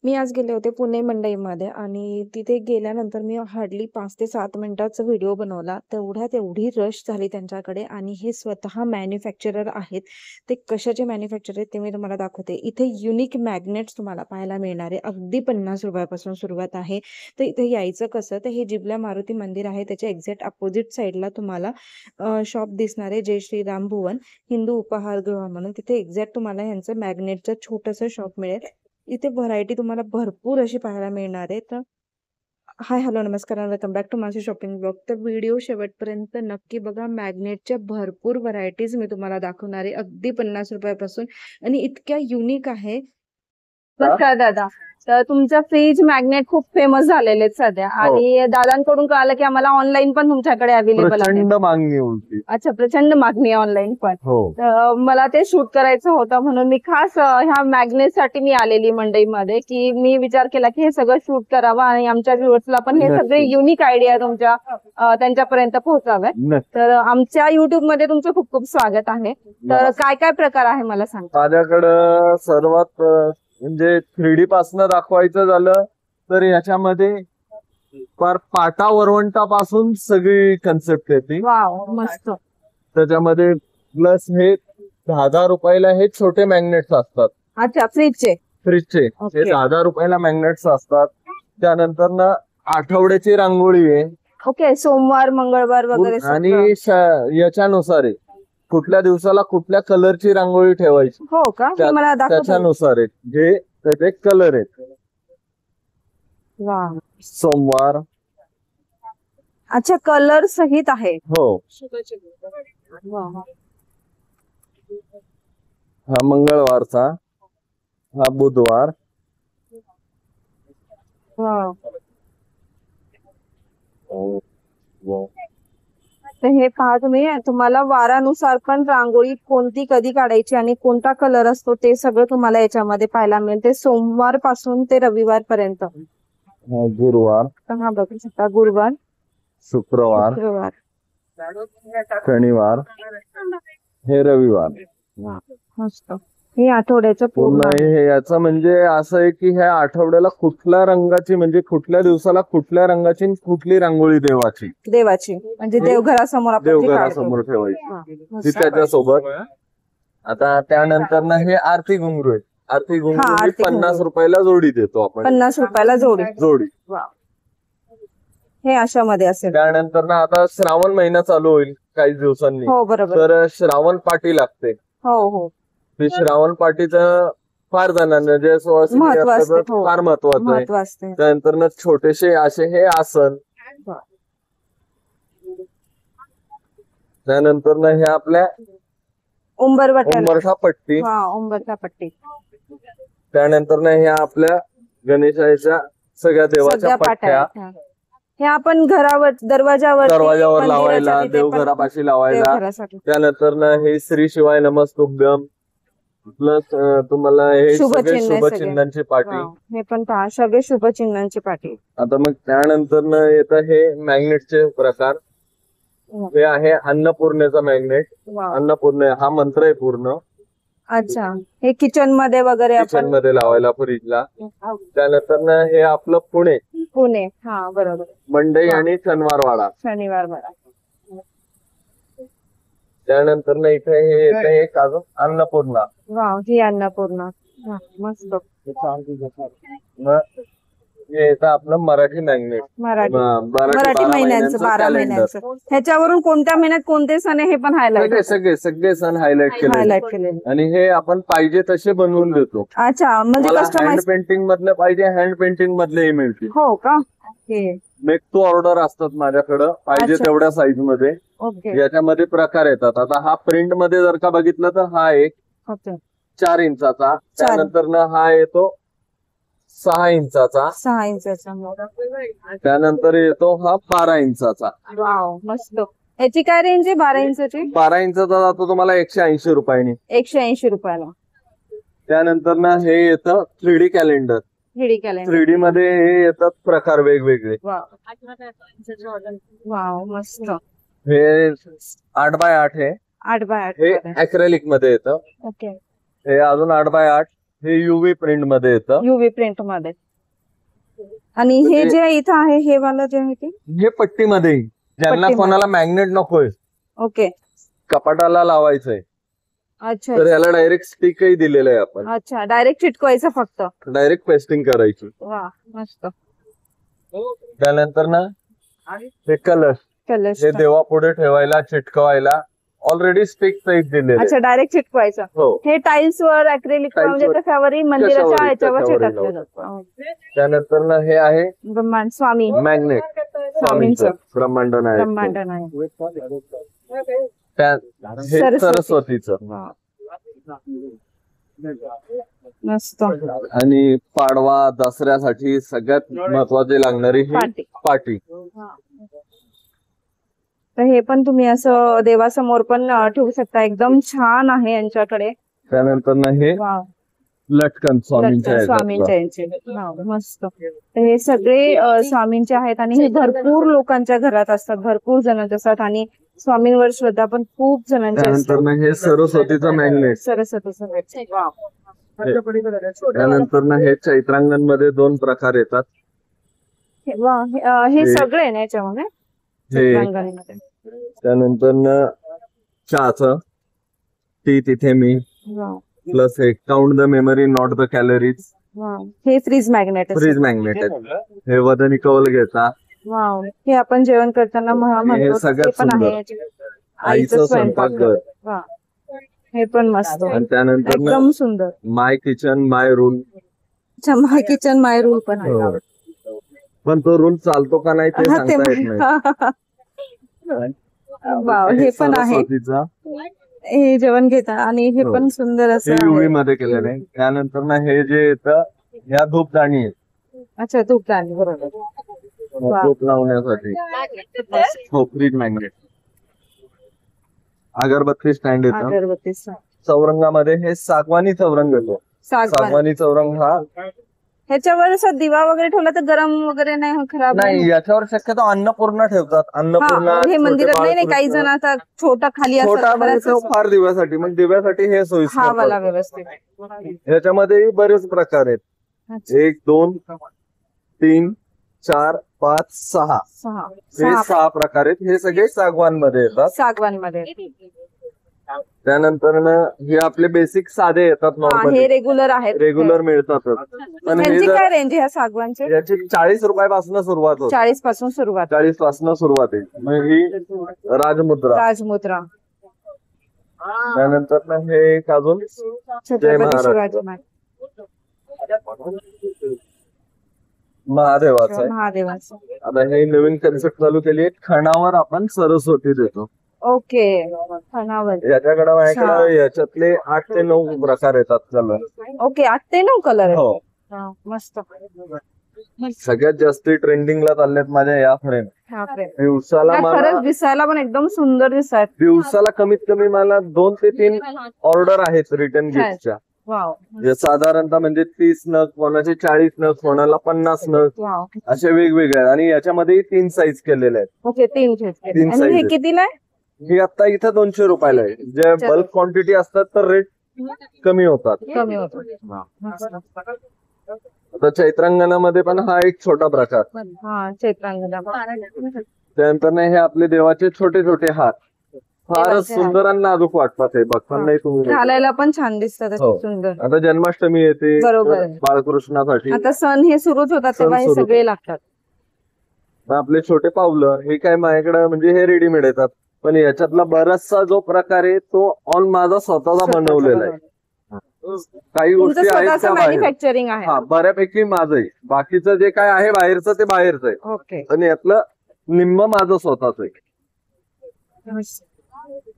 मी आज गेले होते पुणे मंडईमध्ये आणि तिथे गेल्यानंतर मी हार्डली 5 ते 7 मिनिटाचा व्हिडिओ बनवला. तेवढ्यात एवढी रश झाली त्यांच्याकडे आणि हे स्वतः मॅन्युफॅक्चरर आहेत. ते कशाचे मॅन्युफॅक्चरर आहेत ते मी तुम्हाला दाखवते. इथे युनिक मॅग्नेट्स तुम्हाला पाहायला मिळणार आहे. अगदी ₹50 पासून सुरुवात आहे. तर इथे यायचं कसं? तर हे जिबला मारुती मंदिर आहे त्याच्या एक्झॅक्ट अपोझिट साईडला तुम्हाला शॉप दिसणार आहे. जय श्रीराम भुवन हिंदू उपहारगृह म्हणून. तिथे एक्झॅक्ट तुम्हाला ह्यांचं मॅग्नेटचं छोटंसं शॉप मिळेल. इथे व्हरायटी तुम्हाला भरपूर अशी पाहायला मिळणार आहे. तर हाय, हॅलो, नमस्कार आणि वेलकम बॅक टू माझे शॉपिंग ब्लॉग. तर व्हिडिओ शेवटपर्यंत नक्की बघा. मॅग्नेटच्या भरपूर व्हरायटीज मी तुम्हाला दाखवणार आहे अगदी ₹50 पासून आणि इतक्या युनिक आहे. नमस्कार दादा. तर तुमचा फ्रीज मॅग्नेट खूप फेमस झालेले आहेत सध्या आणि दादांकडून कळालं की आम्हाला ऑनलाईन पण तुमच्याकडे अवेलेबल आहे. प्रचंड मागणी होती. अच्छा, प्रचंड मागणी आहे ऑनलाईन पण. तर मला ते शूट करायचं होतं म्हणून मी खास ह्या मॅग्नेट साठी मी आलेली मंडईमध्ये की मी विचार केला की हे सगळं शूट करावं आणि आमच्या व्ह्युअर्सला पण हे सगळे युनिक आयडिया तुमच्या त्यांच्यापर्यंत पोहोचाव्या. तर आमच्या युट्यूब मध्ये तुमचं खूप खूप स्वागत आहे. तर काय काय प्रकार आहे मला सांगा. माझ्याकडं सर्वात म्हणजे 3D पासनं दाखवायचं झालं तर याच्यामध्ये फार पाटा वरवंटापासून सगळी कन्सेप्ट येते. वाव, मस्त. त्याच्यामध्ये प्लस हे ₹10,000 हे छोटे मॅग्नेट्स असतात. अच्छा, फ्रीजचे हे ₹10,000 मॅग्नेट्स असतात. त्यानंतर ना आठवड्याची रांगोळी आहे. ओके, सोमवार मंगळवार वगैरे आणि याच्यानुसार आहे कुठल्या दिवसाला कुठल्या कलरची रांगोळी ठेवायची. हो का? मला त्याच्यानुसार आहे जे त्याचे कलर आहेत. सोमवार. अच्छा, कलर सहित आहे. हो. हा मंगळवारचा, हा बुधवार. तर हे पहा तुम्ही, तुम्हाला वारानुसार पण रांगोळी कोणती कधी काढायची आणि कोणता कलर असतो ते सगळं तुम्हाला याच्यामध्ये पाहायला मिळेल. ते सोमवार पासून ते रविवार पर्यंत. गुरुवार. हा, बघू शकता. गुरुवार, शुक्रवार, शनिवार, हे रविवार. मस्त. हे आठवड्याचं पूर्ण हे याचं म्हणजे असं आहे की ह्या आठवड्याला कुठल्या रंगाची म्हणजे कुठल्या दिवसाला कुठल्या रंगाची कुठली रांगोळी देवाची म्हणजे देवघरासमोर देवघरासमोर ठेवायची ती त्याच्यासोबत. आता त्यानंतर ना हे आरती घुंगरू आहे. आरती घुंगरू ₹50 जोडी देतो आपण. ₹50 जोडी. हे अशामध्ये असेल. त्यानंतर ना आता श्रावण महिना चालू होईल काही दिवसांनी. हो, बरोबर. तर श्रावण पाटी लागते. हो. ते श्रावण पाटीचं फार जणांना जे फार महत्वाचं आहे. त्यानंतर ना छोटेसे असे हे आसन. त्यानंतर ना हे आपल्या उंबरठा पट्टी. त्यानंतर ना हे आपल्या गणेशाच्या सगळ्या देवाच्या पट्ट्या. हे आपण घरावर दरवाजावर लावायला, देवघरापाशी लावायला. त्यानंतर ना हे श्री शिवाय नमस्तुभ्यम प्लस तुम्हाला हे शुभचिन्हांची पाटी. हे पण पहा, सगळे शुभचिन्हांची पाटी. आता मग त्यानंतर ना येतं हे मॅग्नेटचे प्रकार. हे आहे अन्नपूर्णेचा मॅग्नेट. अन्नपूर्णे हा मंत्र आहे पूर्ण. अच्छा, हे किचन मध्ये वगैरे किचन मध्ये लावायला फ्रीजला. त्यानंतर ना हे आपलं पुणे. हा, बरोबर. मंडई आणि शनिवारवाडा. त्यानंतर ना इथे हे येतं एक अजून अन्नपूर्णा. वाव, ही अन्नपूर्णा. मस्त. हे येतं आपलं मराठी मॅग्नेट. मराठी महिन्यांचं 12 महिन्यांचं. ह्याच्यावरून कोणत्या महिन्यात कोणते सण आहे हे पण हायलाइट. सगळे सण हायलाइट केले आणि हे आपण पाहिजे तसे बनवून देतो. अच्छा, म्हणजे हँड पेंटिंग मधले पाहिजे हँड पेंटिंग मधलेही मिळतील. हो का? मेक टू ऑर्डर असतात माझ्याकडं पाहिजे तेवढ्या साईज मध्ये. याच्यामध्ये प्रकार येतात. आता हा प्रिंट मध्ये जर का बघितलं तर हा एक 4 इंचाचा. त्यानंतर ना हा येतो 6 इंचाचा. त्यानंतर येतो हा 12 इंचाचा. वाव, मस्त. याची काय रेंज आहे? 12 इंचाची. 12 इंचाचा जातो तुम्हाला ₹180. 180 रुपयाला. त्यानंतर ना हे येतं 3D कॅलेंडर. 3D मध्ये हे येतात प्रकार वेगवेगळे. वाव, मस्त. हे 8x8 आहे. 8x8 हे अॅक्रेलिक मध्ये येतं. ओके. हे अजून 8x8. हे युव्ही प्रिंट मध्ये येतं. युव्ही प्रिंट मध्ये. आणि हे जे इथं आहे हे वाला जे आहे ते हे पट्टीमध्ये, ज्यांना पट्टीमध्ये. कोणाला मॅग्नेट नकोय, ओके. कपाटाला लावायचंय, अच्छा तर याला डायरेक्ट स्टिकही दिलेलं आहे आपण. अच्छा, डायरेक्ट चिटकवायचं फक्त. डायरेक्ट पेस्टिंग करायची. वा मस्त. त्यानंतर ना हे कलश, कलश. हे देवापुढे ठेवायला, चिटकवायला ऑलरेडी स्टिक साईज दिलेले. अच्छा, डायरेक्ट चिटकवायचं. हो. हे टाइल्स वर, अॅक्रेलिक Tiles म्हणजे वर, कशावरही मंदिराच्या कशावरही, ह्याच्यावर कशावरही चिटकलं जातं. त्यानंतर ना हे आहे ब्रह्मांड स्वामी. मॅग्नेट, स्वामींचं ब्रह्मांड नायक. ब्रह्मांड नाही. हे सरस्वतीचं. वा. मस्त. आणि पाडवा, दसऱ्यासाठी सगळ्यात महत्वाची लागणारी ही पाटी. पाटी. तर हे पण तुम्ही असं देवासमोर पण ठेवू शकता. एकदम छान आहे यांच्याकडे. त्यानंतर ना हे वा. लटकन स्वामींच्या स्वामींच्या यांचे. वा, मस्त. तर हे सगळे स्वामींचे आहेत आणि हे भरपूर लोकांच्या घरात असतात, भरपूर जणांच्या असतात आणि स्वामींवर श्रद्धा पण खूप जणांची असते. त्यानंतर ना हे सरस्वतीचं मॅग्नेट. सरस्वतीचं. वा. त्यानंतर ना हे चैत्रांगण मध्ये 2 प्रकार येतात. वा. हे सगळे ना याच्यामध्ये हे चित्रांगणमध्ये. त्यानंतर ना चहाचं टी तिथे मी, वा. प्लस हे count the memory not the calories. वा. हे फ्रीज मॅग्नेट. फ्रीज मॅग्नेट आहे. हे वदनी कौल घेता. वाव. हे आपण जेवण करताना म्हणतो सगळ्यात ते पण आहे. सुंदर. आईचं स्वयंपाकघर. वा. हे पण मस्त. आणि त्यानंतर ना एकदम सुंदर. माय किचन माय रूम. माय किचन माय रूल पण आहे. पण तो रूल चालतो का नाही ते सांगता येत नाही. वाव. हे पण आहे. सरस्वतीचा. हे जेवण घेता आणि हे पण सुंदर हे असं युव्ही आहे. मध्ये केलेलं आहे. त्यानंतर ना हे जे येतं, ह्या धूपदाणी आहेत. अच्छा, धूपदाणी. बरोबर. धूप लावण्यासाठी. हो, फ्रीज मॅग्नेट. अगरबत्ती स्टँड येतं. अगरबत्ती. चौरंगामध्ये हे सागवानी चौरंग येतो. सागवानी चौरंग हा ह्याच्यावर असं दिवा वगैरे ठेवला तर गरम वगैरे नाही खराब नाही, याच्यावर शक्यतो अन्नपूर्णा ठेवतात. अन्नपूर्णा हे मंदिरात नाही काही जण आता छोटा खाली छोटा म्हणजे तो असतात फार दिव्यासाठी, मग दिव्यासाठी हे हा सोयीस्कर वाला पडतं. व्यवस्थित. याच्यामध्ये बरेच प्रकार आहेत. अच्छा. 1 2 3 4 5 6 हे 6 प्रकार आहेत. हे सगळे सागवान मध्ये येतात. सागवानमध्ये. त्यानंतर ना हे आपले बेसिक साधे येतात. हे नॉर्मल रेग्युलर आहेत. रेग्युलर मिळतातच. पण हे यांची जर काय रेंज ह्या सागवानचे? याची 40 रुपयापासून सुरुवात होते. 40 पासून सुरुवात. 40 पासून सुरुवात आहे. मग ही राजमुद्रा. राजमुद्रा. त्यानंतर ना हे एक अजून छत्रपती शिवाजी महादेवाचं आहे. महादेवाचं. आता हे नवीन कन्सेप्ट चालू केली आहे. खणावर आपण सरस्वती देतो. ओके. खणावर. याच्याकडे माझ्याकडे याच्यातले 8 ते 9 प्रकार येतात कलर. ओके. 8 ते 9 कलर आहे. हो. मस्त. सगळ्यात जास्त ट्रेंडिंगला चाललेत माझ्या या फ्रेम. दिवसाला खरंच दिसायला पण एकदम सुंदर दिसतात. दिवसाला कमीत कमी मला 2 ते 3 ऑर्डर आहेत रिटर्न गिफ्टच्या. वाव. साधारणतः म्हणजे 30 नग, कोणाचे 40 नग, कोणाला 50 नग, वाव. असे वेगवेगळे आहेत. आणि याच्यामध्ये 3 साईज केलेले आहेत. ओके. 3 तीन आणि size हे आहेत. कितीला आहे? ही आता इथं 200 रुपयाला आहे. जे बल्क क्वांटिटी असतात तर रेट कमी होतात. कमी होतो. आता चैत्रांगणामध्ये पण हा एक छोटा प्रकार. हा, चैत्रांगण. त्यानंतर हे आपले देवाचे छोटे छोटे हात फारच सुंदर आणि नाजूक वाटतात. हे बघताना तुम्ही घालायला पण छान दिसतात. हो. सुंदर. आता जन्माष्टमी येते बरोबर. बाळकृष्णासाठी. आता सण हे सुरूच होतात तेव्हा हे सुरू सगळे लागतात. आपले छोटे पावलं हे काय माझ्याकडे म्हणजे हे रेडीमेड येतात. पण याच्यातला बराचसा जो प्रकार आहे तो ऑन माझा स्वतःचा बनवलेला आहे. काही गोष्टी आहेत त्या बाहेर. मॅन्युफॅक्चरिंग आहे. हा, बऱ्यापैकी माझं आहे. बाकीचं जे काय आहे बाहेरचं ते बाहेरचं आहे. ओके. आणि यातलं निम्म माझं स्वतःच आहे.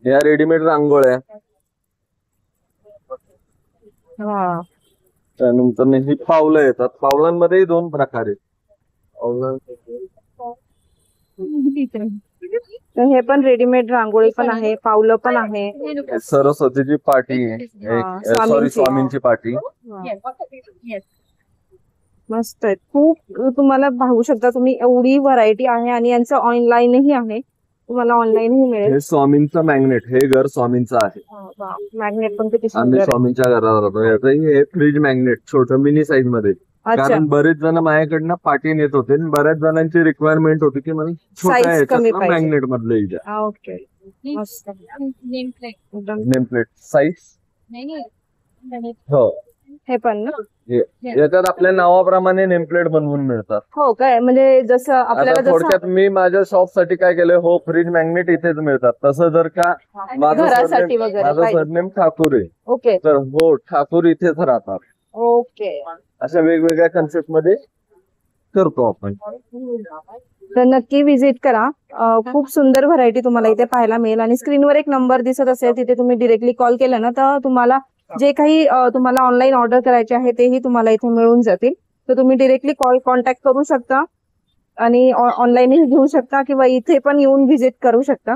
या रेडीमेड रांगोळ्या. त्यानंतर ही पावलं येतात. पावलांमध्येही 2 प्रकार आहेत. तर हे पण रेडीमेड रांगोळी पण आहे, पावलं पण आहे. सरस्वतीची पाटी आहे. सॉरी, स्वामींची पाटी. मस्त आहे. खूप तुम्हाला पाहू शकता तुम्ही, एवढी व्हरायटी आहे आणि यांचं ऑनलाईनही आहे. तुम्हाला ऑनलाईनही मिळेल. हे स्वामींचं मॅग्नेट, हे घर स्वामींचं आहे. मॅग्नेट पण किती आम्ही सुंदर आहे. स्वामींच्या घरात राहतो. याचं हे फ्रीज मॅग्नेट छोटं मिनी साईज मध्ये. अच्छा, कारण बरेच जण माझ्याकडनं पाठी नेत होते आणि बऱ्याच जणांची रिक्वायरमेंट होती की मला Size छोट्या कमी ह्याच्यातलं पाहिजे. मॅग्नेट मधलं येईल. ओके, मस्त. एकदम. नेमप्लेट साईज हो. हे पण ना. याच्यात आपल्या नावाप्रमाणे नेमप्लेट बनवून मिळतात. हो काय, म्हणजे जसं आपल्याला आता जसं थोडक्यात मी माझ्या शॉप साठी काय केलंय, हो फ्रीज मॅग्नेट इथेच मिळतात. तसं जर का माझं घरासाठी सरनेम वगैरे माझं पाहिजे. सरनेम ठाकूर आहे ओके तर हो ठाकूर इथेच राहतात. ओके. अशा वेगवेगळ्या कन्सेप्ट मध्ये करतो आपण. तर नक्की व्हिजिट करा. खूप सुंदर व्हरायटी तुम्हाला इथे पाहायला मिळेल आणि स्क्रीनवर एक नंबर दिसत असेल, तिथे तुम्ही डिरेक्टली कॉल केला ना तर तुम्हाला जे काही तुम्हाला ऑनलाईन ऑर्डर करायचे आहे तेही तुम्हाला इथे मिळून जातील. तर तुम्ही डिरेक्टली कॉन्टॅक्ट करू शकता आणि ऑनलाईनही घेऊ शकता किंवा इथे पण येऊन व्हिजिट करू शकता.